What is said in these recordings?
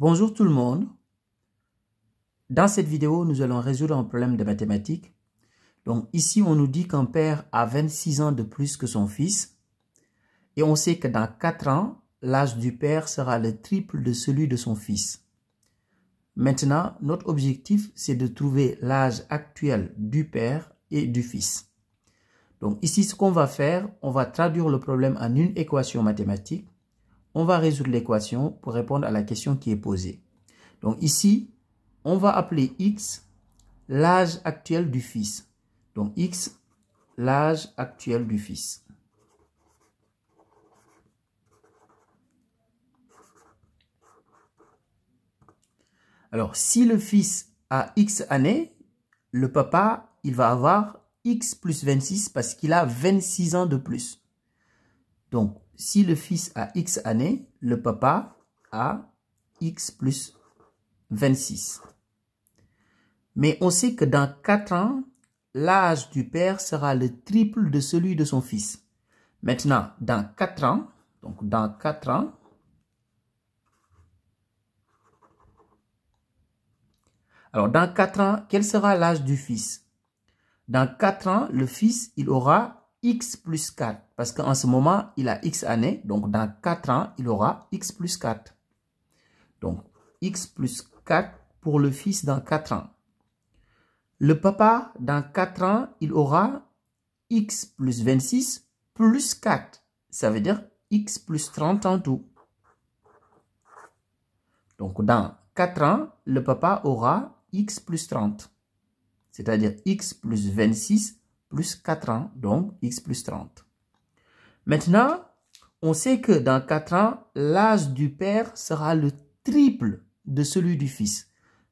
Bonjour tout le monde. Dans cette vidéo, nous allons résoudre un problème de mathématiques. Donc ici, on nous dit qu'un père a 26 ans de plus que son fils. Et on sait que dans 4 ans, l'âge du père sera le triple de celui de son fils. Maintenant, notre objectif, c'est de trouver l'âge actuel du père et du fils. Donc ici, ce qu'on va faire, on va traduire le problème en une équation mathématique. On va résoudre l'équation pour répondre à la question qui est posée. Donc ici, on va appeler x l'âge actuel du fils. Donc x, l'âge actuel du fils. Alors, si le fils a x années, le papa, il va avoir x plus 26 parce qu'il a 26 ans de plus. Donc, si le fils a x années, le papa a x plus 26. Mais on sait que dans 4 ans, l'âge du père sera le triple de celui de son fils. Maintenant, dans 4 ans, donc dans 4 ans, alors dans 4 ans, quel sera l'âge du fils? Dans 4 ans, le fils, il aura x plus 4. Parce qu'en ce moment, il a x années. Donc dans 4 ans, il aura x plus 4. Donc x plus 4 pour le fils dans 4 ans. Le papa, dans 4 ans, il aura x plus 26 plus 4. Ça veut dire x plus 30 en tout. Donc, dans 4 ans, le papa aura x plus 30. C'est-à-dire x plus 26 plus 4 ans, donc x plus 30. Maintenant, on sait que dans 4 ans, l'âge du père sera le triple de celui du fils.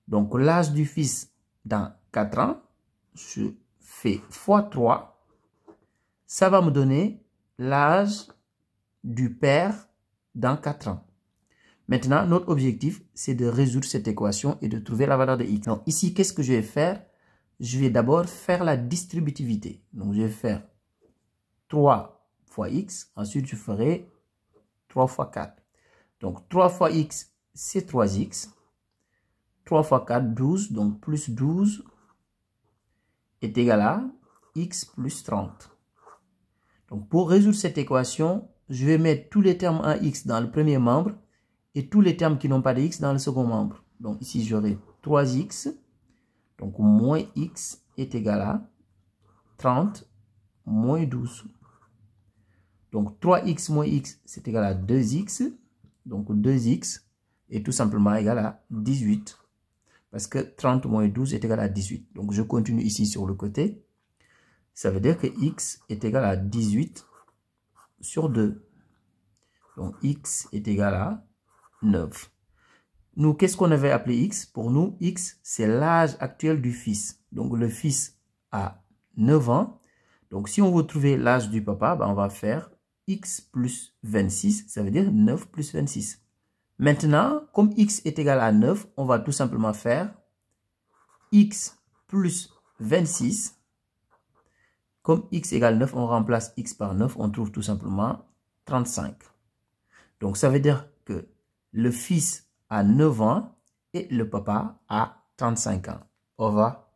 Donc, l'âge du fils dans 4 ans, je fais fois 3. Ça va me donner l'âge du père dans 4 ans. Maintenant, notre objectif, c'est de résoudre cette équation et de trouver la valeur de x. Donc ici, qu'est-ce que je vais faire? Je vais d'abord faire la distributivité. Donc, je vais faire 3 fois x. Ensuite, je ferai 3 fois 4. Donc, 3 fois x, c'est 3x. 3 fois 4, 12. Donc, plus 12 est égal à x plus 30. Donc, pour résoudre cette équation, je vais mettre tous les termes en x dans le premier membre et tous les termes qui n'ont pas de x dans le second membre. Donc, ici, j'aurai 3x. Donc, moins x est égal à 30 moins 12. Donc, 3x moins x, c'est égal à 2x. Donc, 2x est tout simplement égal à 18. Parce que 30 moins 12 est égal à 18. Donc, je continue ici sur le côté. Ça veut dire que x est égal à 18 sur 2. Donc, x est égal à 9. Nous, qu'est-ce qu'on avait appelé x? Pour nous, x, c'est l'âge actuel du fils. Donc, le fils a 9 ans. Donc, si on veut trouver l'âge du papa, ben, on va faire x plus 26. Ça veut dire 9 plus 26. Maintenant, comme x est égal à 9, on va tout simplement faire x plus 26. Comme x égale 9, on remplace x par 9. On trouve tout simplement 35. Donc, ça veut dire que le fils a 9 ans et le papa a 35 ans. Au revoir.